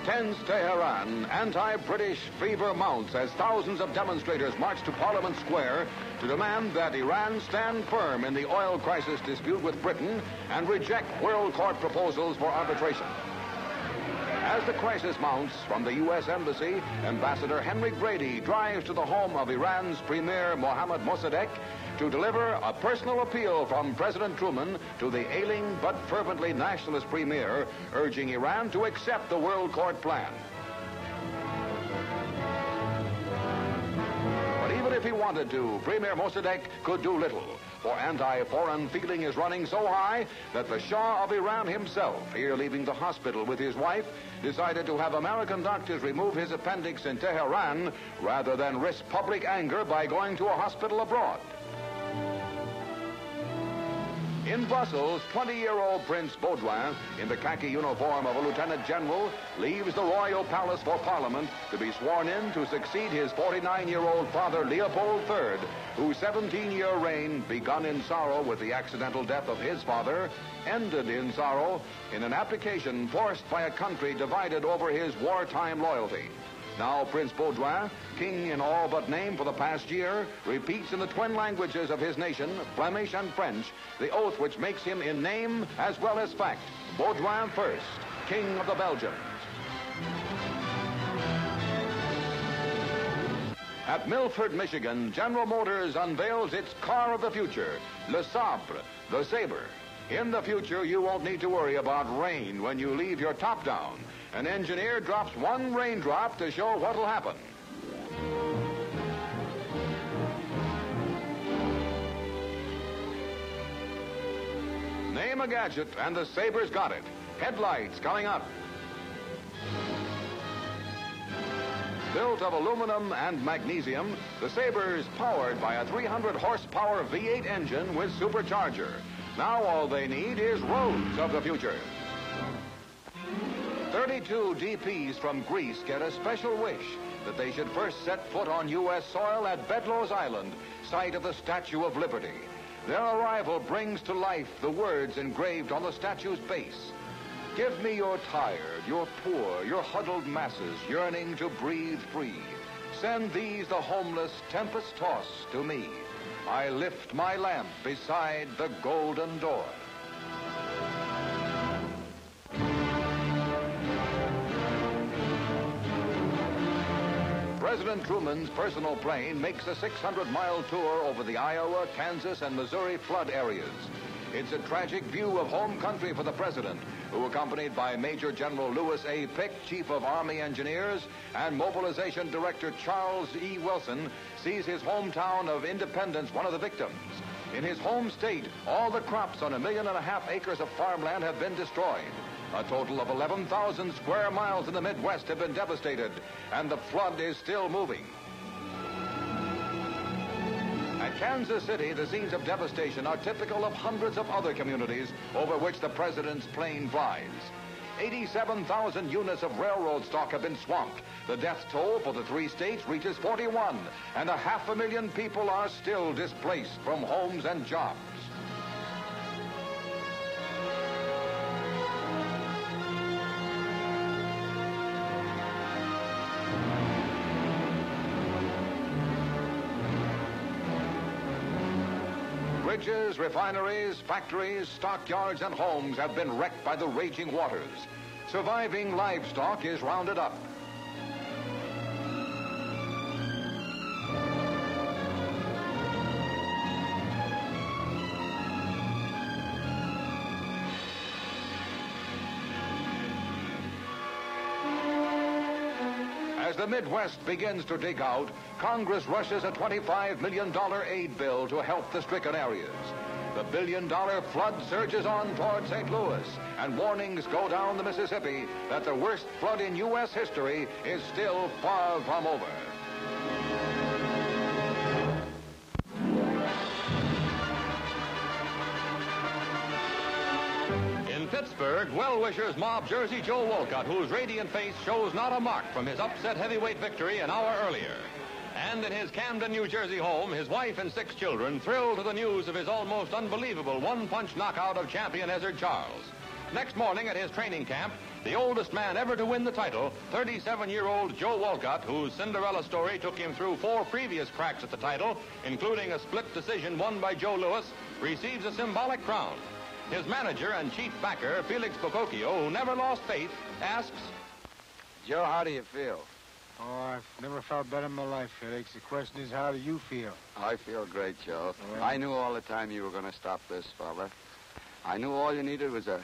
Intense Tehran, anti-British fever mounts as thousands of demonstrators march to Parliament Square to demand that Iran stand firm in the oil crisis dispute with Britain and reject World Court proposals for arbitration. As the crisis mounts, from the U.S. Embassy, Ambassador Henry Brady drives to the home of Iran's Premier Mohammad Mossadegh to deliver a personal appeal from President Truman to the ailing but fervently nationalist premier, urging Iran to accept the World Court plan. But even if he wanted to, Premier Mossadegh could do little, for anti-foreign feeling is running so high that the Shah of Iran himself, here leaving the hospital with his wife, decided to have American doctors remove his appendix in Tehran rather than risk public anger by going to a hospital abroad. In Brussels, 20-year-old Prince Baudouin, in the khaki uniform of a lieutenant general, leaves the royal palace for Parliament to be sworn in to succeed his 49-year-old father, Leopold III, whose 17-year reign, begun in sorrow with the accidental death of his father, ended in sorrow in an abdication forced by a country divided over his wartime loyalty. Now Prince Baudouin, king in all but name for the past year, repeats in the twin languages of his nation, Flemish and French, the oath which makes him in name as well as fact, Baudouin first, king of the Belgians. At Milford, Michigan, General Motors unveils its car of the future, Le Sabre, the Sabre. In the future, you won't need to worry about rain when you leave your top down. An engineer drops one raindrop to show what'll happen. Name a gadget, and the Sabre's got it. Headlights coming up. Built of aluminum and magnesium, the Sabre's powered by a 300-horsepower V8 engine with supercharger. Now all they need is roads of the future. 32 DPs from Greece get a special wish that they should first set foot on U.S. soil at Bedloes Island, site of the Statue of Liberty. Their arrival brings to life the words engraved on the statue's base. Give me your tired, your poor, your huddled masses yearning to breathe free. Send these, the homeless, tempest-tossed, to me. I lift my lamp beside the golden door. President Truman's personal plane makes a 600-mile tour over the Iowa, Kansas, and Missouri flood areas. It's a tragic view of home country for the president, who, accompanied by Major General Lewis A. Pick, Chief of Army Engineers, and Mobilization Director Charles E. Wilson, sees his hometown of Independence one of the victims. In his home state, all the crops on 1.5 million acres of farmland have been destroyed. A total of 11,000 square miles in the Midwest have been devastated, and the flood is still moving. At Kansas City, the scenes of devastation are typical of hundreds of other communities over which the president's plane flies. 87,000 units of railroad stock have been swamped. The death toll for the 3 states reaches 41, and 500,000 people are still displaced from homes and jobs. Bridges, refineries, factories, stockyards, and homes have been wrecked by the raging waters. Surviving livestock is rounded up. As the Midwest begins to dig out, Congress rushes a $25 million aid bill to help the stricken areas. The billion-dollar flood surges on toward St. Louis, and warnings go down the Mississippi that the worst flood in U.S. history is still far from over. In Pittsburgh, well-wishers mob Jersey Joe Walcott, whose radiant face shows not a mark from his upset heavyweight victory an hour earlier. And in his Camden, New Jersey home, his wife and 6 children thrill to the news of his almost unbelievable one-punch knockout of champion Ezzard Charles. Next morning at his training camp, the oldest man ever to win the title, 37-year-old Joe Walcott, whose Cinderella story took him through 4 previous cracks at the title, including a split decision won by Joe Louis, receives a symbolic crown. His manager and chief backer, Felix Bococchio, who never lost faith, asks, Joe, how do you feel? Oh, I've never felt better in my life, Felix. The question is, how do you feel? I feel great, Joe. Well, I knew all the time you were going to stop this fella. I knew all you needed was a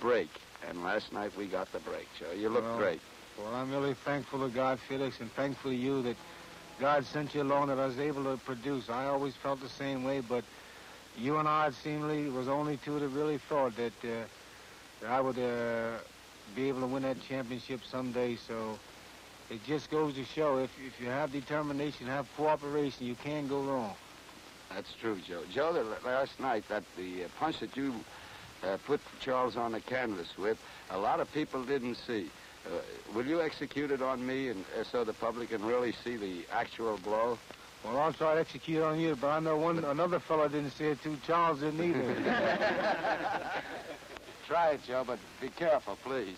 break. And last night we got the break, Joe. You look great. Well, I'm really thankful to God, Felix, and thankful to you that God sent you along that I was able to produce. I always felt the same way, but you and I, it seemingly, was only two that really thought that I would be able to win that championship someday. So it just goes to show, if you have determination, have cooperation, you can't go wrong. That's true, Joe. Joe, last night, the punch that you put Charles on the canvas with, a lot of people didn't see. Will you execute it on me and so the public can really see the actual blow? Well, I'll try to execute on you, but I know another fellow didn't see it too. Charles didn't either. Try it, Joe, but be careful, please.